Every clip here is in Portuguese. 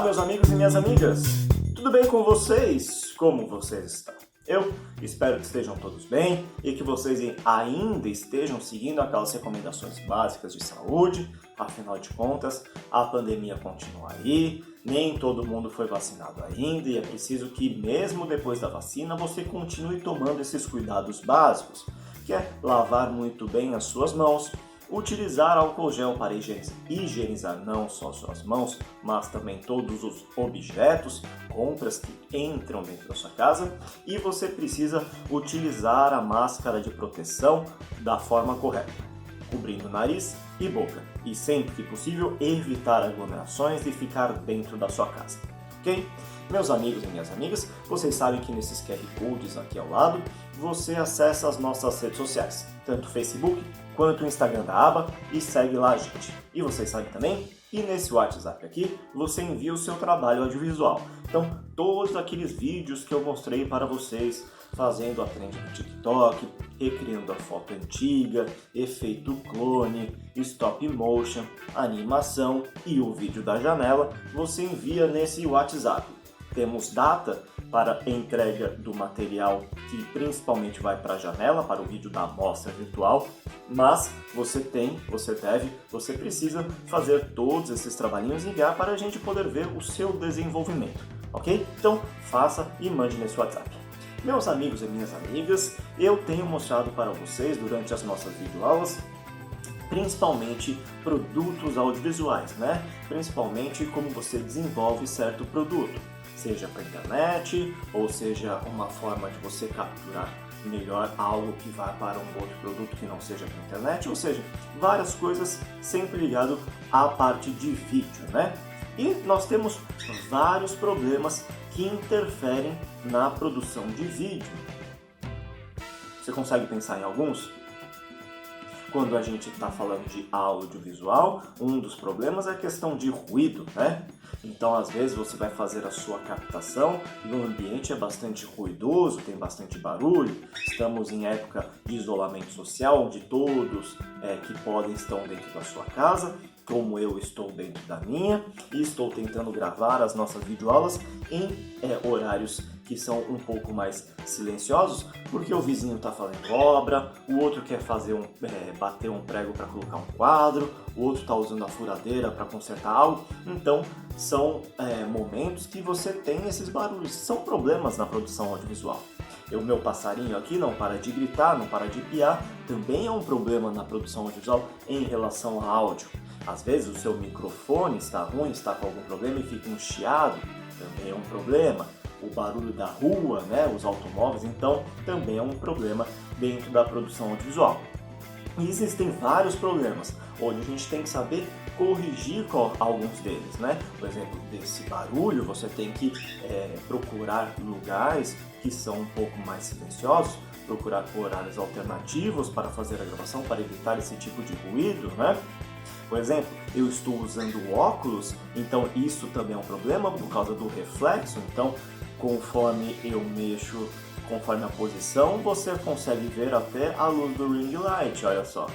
Meus amigos e minhas amigas, tudo bem com vocês? Como vocês estão? Eu espero que estejam todos bem e que vocês ainda estejam seguindo aquelas recomendações básicas de saúde. Afinal de contas, a pandemia continua aí, nem todo mundo foi vacinado ainda e é preciso que mesmo depois da vacina você continue tomando esses cuidados básicos, que é lavar muito bem as suas mãos, utilizar álcool gel para higienizar não só suas mãos, mas também todos os objetos, compras que entram dentro da sua casa, e você precisa utilizar a máscara de proteção da forma correta, cobrindo nariz e boca, e sempre que possível evitar aglomerações e ficar dentro da sua casa, ok? Meus amigos e minhas amigas, vocês sabem que nesses QR Codes aqui ao lado, você acessa as nossas redes sociais, tanto o Facebook quanto o Instagram da aba, e segue lá a gente. E vocês sabem também que nesse WhatsApp aqui, você envia o seu trabalho audiovisual. Então, todos aqueles vídeos que eu mostrei para vocês, fazendo a trend do TikTok, recriando a foto antiga, efeito clone, stop motion, animação e o vídeo da janela, você envia nesse WhatsApp. Temos data para entrega do material que principalmente vai para a janela, para o vídeo da amostra virtual, mas você precisa fazer todos esses trabalhinhos e enviar para a gente poder ver o seu desenvolvimento, ok? Então faça e mande nesse WhatsApp. Meus amigos e minhas amigas, eu tenho mostrado para vocês durante as nossas videoaulas principalmente produtos audiovisuais, né? Principalmente como você desenvolve certo produto, seja para internet ou seja uma forma de você capturar melhor algo que vá para um outro produto que não seja para internet, ou seja, várias coisas sempre ligado à parte de vídeo, né? E nós temos vários problemas que interferem na produção de vídeo. Você consegue pensar em alguns? Quando a gente está falando de audiovisual, um dos problemas é a questão de ruído, né? Então, às vezes, você vai fazer a sua captação e o ambiente é bastante ruidoso, tem bastante barulho. Estamos em época de isolamento social, onde todos que podem estão dentro da sua casa, como eu estou dentro da minha, e estou tentando gravar as nossas videoaulas em horários que são um pouco mais silenciosos, porque o vizinho está fazendo obra, o outro quer fazer bater um prego para colocar um quadro, o outro está usando a furadeira para consertar algo. Então são momentos que você tem esses barulhos, são problemas na produção audiovisual. O meu passarinho aqui não para de gritar, não para de piar, também é um problema na produção audiovisual em relação a áudio. Às vezes o seu microfone está ruim, está com algum problema e fica um chiado, também é um problema. O barulho da rua, né, os automóveis, então também é um problema dentro da produção audiovisual. E existem vários problemas, onde a gente tem que saber corrigir alguns deles, né? Por exemplo, desse barulho, você tem que procurar lugares que são um pouco mais silenciosos, procurar horários alternativos para fazer a gravação, para evitar esse tipo de ruído, né? Por exemplo, eu estou usando óculos, então isso também é um problema por causa do reflexo, então conforme eu mexo, conforme a posição, você consegue ver até a luz do ring light, olha só.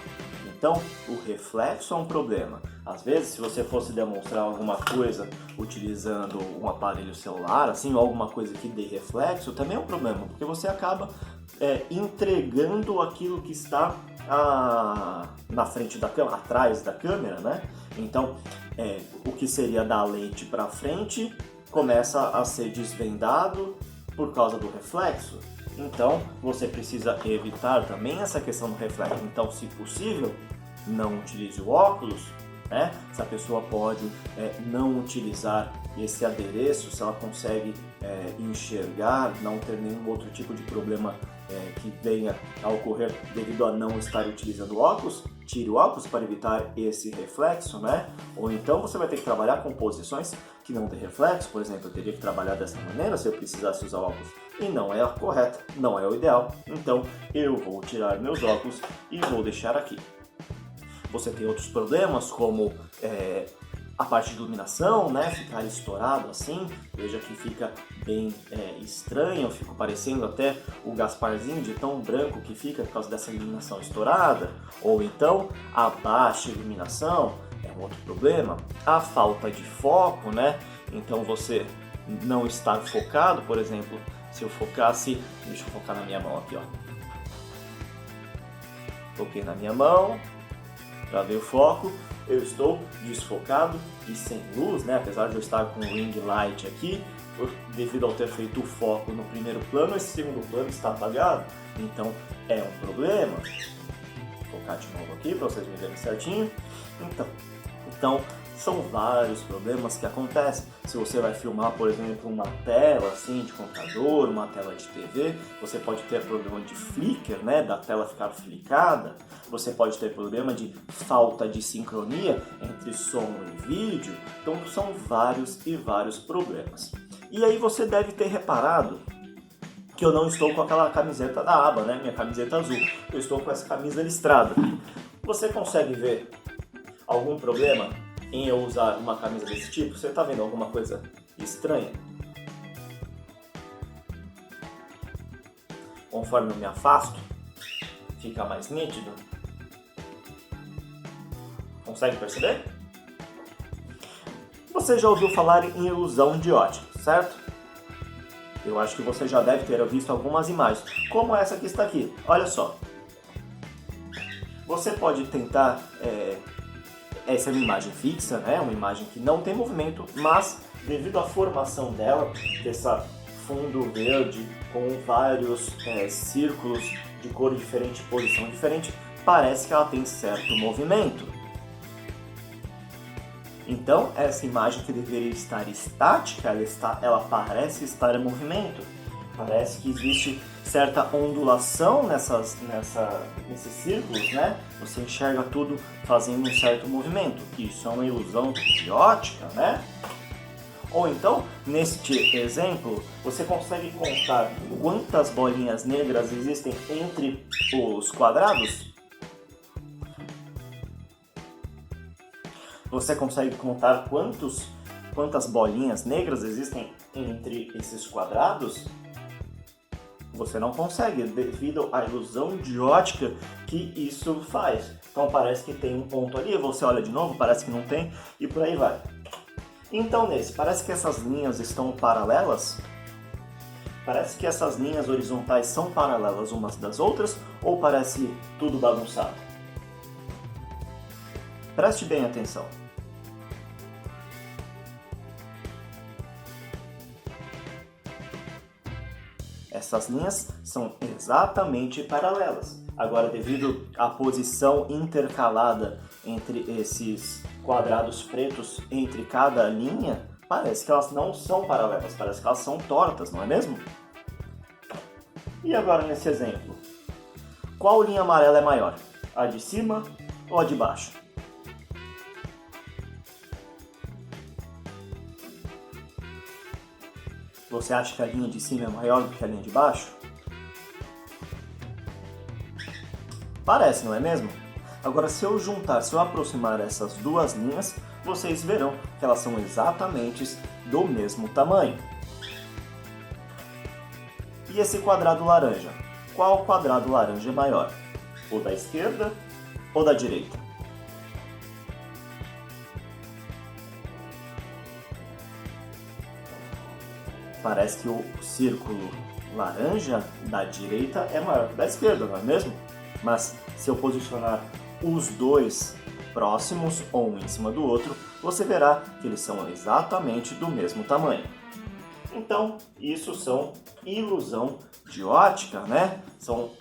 Então, o reflexo é um problema. Às vezes, se você fosse demonstrar alguma coisa utilizando um aparelho celular, assim, ou alguma coisa que dê reflexo, também é um problema, porque você acaba entregando aquilo que está na frente da câmera, atrás da câmera, né? Então, o que seria da lente para frente começa a ser desvendado por causa do reflexo. Então, você precisa evitar também essa questão do reflexo. Então, se possível, não utilize o óculos, né? Se a pessoa pode não utilizar esse adereço, se ela consegue enxergar, não ter nenhum outro tipo de problema que venha a ocorrer devido a não estar utilizando óculos, tire o óculos para evitar esse reflexo, né? Ou então você vai ter que trabalhar com posições que não tem reflexo. Por exemplo, eu teria que trabalhar dessa maneira se eu precisasse usar óculos, e não é a correta, não é o ideal. Então eu vou tirar meus óculos e vou deixar aqui. Você tem outros problemas como a parte de iluminação, né? Ficar estourado assim, veja que fica bem estranho, fica parecendo até o Gasparzinho de tão branco que fica por causa dessa iluminação estourada. Ou então a baixa iluminação é um outro problema. A falta de foco, né? então você não estar focado, por exemplo, se eu focasse, deixa eu focar na minha mão aqui, ó. Foquei na minha mão, travei o foco, eu estou desfocado e sem luz, né? Apesar de eu estar com o ring light aqui, devido ao ter feito o foco no primeiro plano, esse segundo plano está apagado, então é um problema. Vou focar de novo aqui para vocês me verem certinho. Então, são vários problemas que acontecem. Se você vai filmar, por exemplo, uma tela assim de computador, uma tela de TV, você pode ter problema de flicker, né, da tela ficar flicada. Você pode ter problema de falta de sincronia entre som e vídeo. Então, são vários e vários problemas. E aí você deve ter reparado que eu não estou com aquela camiseta da aba, né, minha camiseta azul. Eu estou com essa camisa listrada. Você consegue ver algum problema em eu usar uma camisa desse tipo? Você está vendo alguma coisa estranha? Conforme eu me afasto, fica mais nítido. Consegue perceber? Você já ouviu falar em ilusão de ótica, certo? Eu acho que você já deve ter visto algumas imagens, como essa que está aqui. Olha só. Você pode tentar... Essa é uma imagem fixa, né? Uma imagem que não tem movimento, mas devido à formação dela, dessa fundo verde com vários círculos de cor diferente, posição diferente, parece que ela tem certo movimento. Então, essa imagem que deveria estar estática, ela parece estar em movimento. Parece que existe certa ondulação nesses círculos, né? Você enxerga tudo fazendo um certo movimento. Isso é uma ilusão de ótica, né? Ou então, neste exemplo, você consegue contar quantas bolinhas negras existem entre os quadrados? Você consegue contar quantas bolinhas negras existem entre esses quadrados? Você não consegue, devido à ilusão de ótica que isso faz. Então parece que tem um ponto ali, você olha de novo, parece que não tem, e por aí vai. Então parece que essas linhas estão paralelas? Parece que essas linhas horizontais são paralelas umas das outras, ou parece tudo bagunçado? Preste bem atenção. Essas linhas são exatamente paralelas. Agora, devido à posição intercalada entre esses quadrados pretos entre cada linha, parece que elas não são paralelas, parece que elas são tortas, não é mesmo? E agora nesse exemplo, qual linha amarela é maior? A de cima ou a de baixo? Você acha que a linha de cima é maior do que a linha de baixo? Parece, não é mesmo? Agora, se eu aproximar essas duas linhas, vocês verão que elas são exatamente do mesmo tamanho. E esse quadrado laranja? Qual quadrado laranja é maior? O da esquerda ou da direita? Parece que o círculo laranja da direita é maior que o da esquerda, não é mesmo? Mas se eu posicionar os dois próximos, um em cima do outro, você verá que eles são exatamente do mesmo tamanho. Então, isso são ilusão de ótica, né? São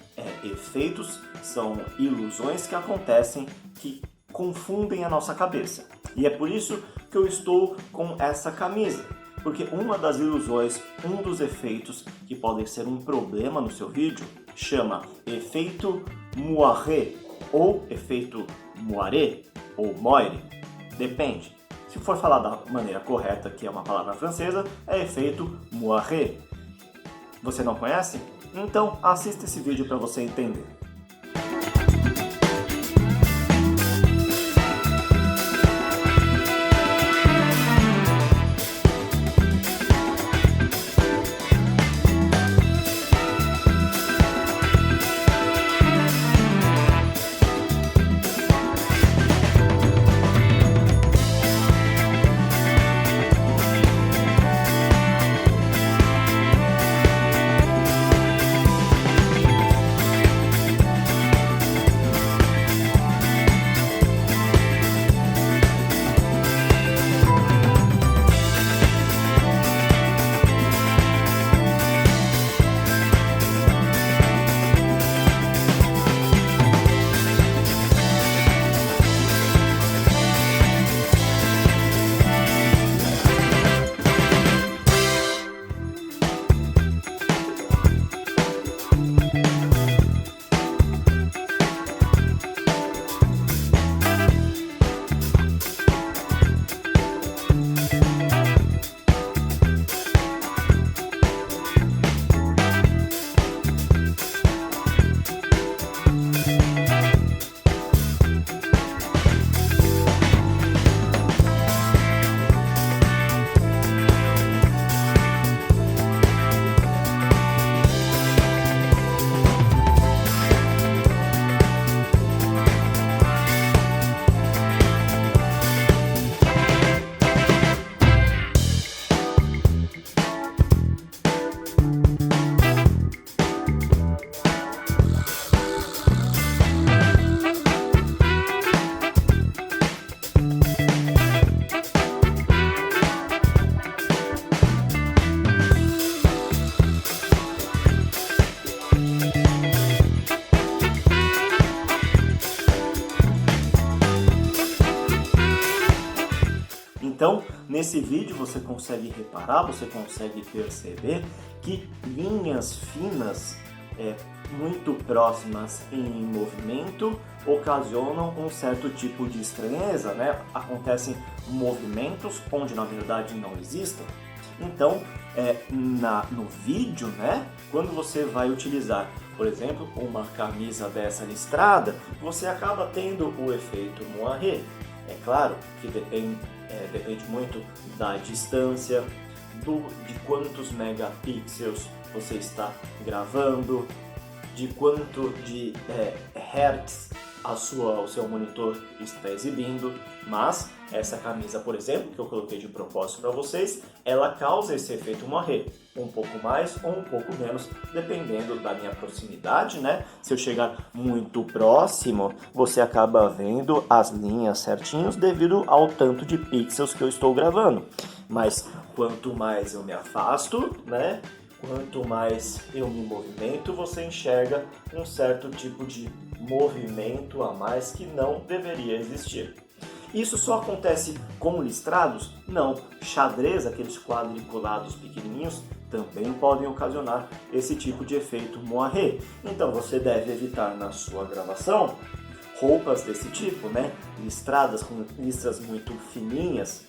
efeitos, são ilusões que acontecem que confundem a nossa cabeça. E é por isso que eu estou com essa camisa. Porque uma das ilusões, um dos efeitos que podem ser um problema no seu vídeo, chama efeito moiré ou efeito moiré ou moire, depende. Se for falar da maneira correta, que é uma palavra francesa, é efeito moiré. Você não conhece? Então assista esse vídeo para você entender. Nesse vídeo você consegue reparar, você consegue perceber que linhas finas muito próximas em movimento ocasionam um certo tipo de estranheza, né? Acontecem movimentos onde na verdade não existem. Então, no vídeo, né, quando você vai utilizar, por exemplo, uma camisa dessa listrada, você acaba tendo o efeito moiré. É claro que depende muito da distância, de quantos megapixels você está gravando, de quanto de hertz o seu monitor está exibindo, mas essa camisa, por exemplo, que eu coloquei de propósito para vocês, ela causa esse efeito moiré, um pouco mais ou um pouco menos, dependendo da minha proximidade, né? Se eu chegar muito próximo, você acaba vendo as linhas certinhos devido ao tanto de pixels que eu estou gravando. Mas quanto mais eu me afasto, né? Quanto mais eu me movimento, você enxerga um certo tipo de movimento a mais que não deveria existir. Isso só acontece com listrados? Não. Xadrez, aqueles quadriculados pequenininhos, também podem ocasionar esse tipo de efeito moiré. Então você deve evitar na sua gravação roupas desse tipo, né? Listradas com listras muito fininhas,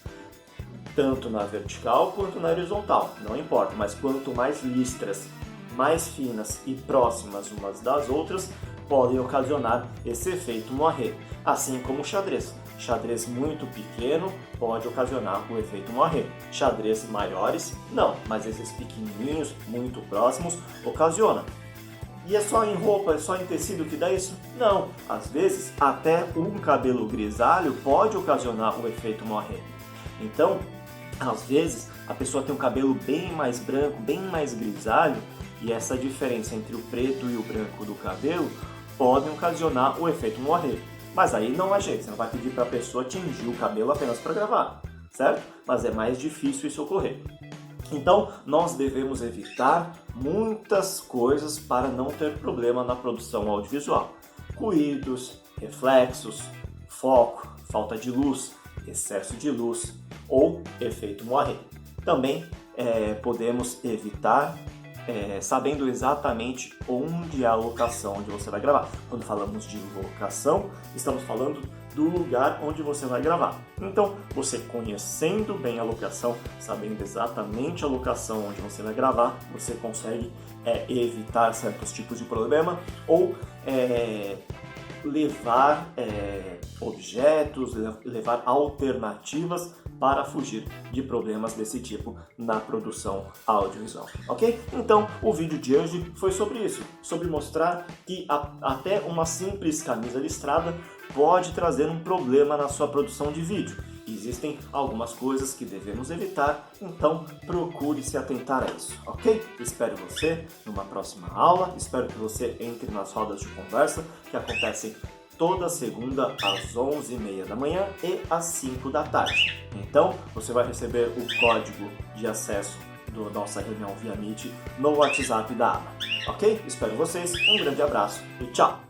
tanto na vertical quanto na horizontal, não importa, mas quanto mais listras mais finas e próximas umas das outras, podem ocasionar esse efeito moiré, assim como o xadrez. Xadrez muito pequeno pode ocasionar o efeito moiré. Xadrez maiores, não, mas esses pequenininhos, muito próximos, ocasionam. E é só em roupa, é só em tecido que dá isso? Não, às vezes até um cabelo grisalho pode ocasionar o efeito moiré. Então, às vezes, a pessoa tem um cabelo bem mais branco, bem mais grisalho, e essa diferença entre o preto e o branco do cabelo podem ocasionar o efeito moiré. Mas aí não há jeito, você não vai pedir para a pessoa tingir o cabelo apenas para gravar, certo? Mas é mais difícil isso ocorrer. Então, nós devemos evitar muitas coisas para não ter problema na produção audiovisual. Ruídos, reflexos, foco, falta de luz, excesso de luz ou efeito moiré. Também podemos evitar sabendo exatamente onde é a locação onde você vai gravar. Quando falamos de locação, estamos falando do lugar onde você vai gravar. Então, você conhecendo bem a locação, sabendo exatamente a locação onde você vai gravar, você consegue evitar certos tipos de problema ou levar objetos, levar alternativas para fugir de problemas desse tipo na produção audiovisual, ok? Então, o vídeo de hoje foi sobre isso, sobre mostrar que até uma simples camisa listrada pode trazer um problema na sua produção de vídeo. Existem algumas coisas que devemos evitar, então procure se atentar a isso, ok? Espero você numa próxima aula, espero que você entre nas rodas de conversa que acontecem toda segunda às 11h30 da manhã e às 5 da tarde. Então, você vai receber o código de acesso da nossa reunião via Meet no WhatsApp da aba, ok? Espero vocês, um grande abraço e tchau!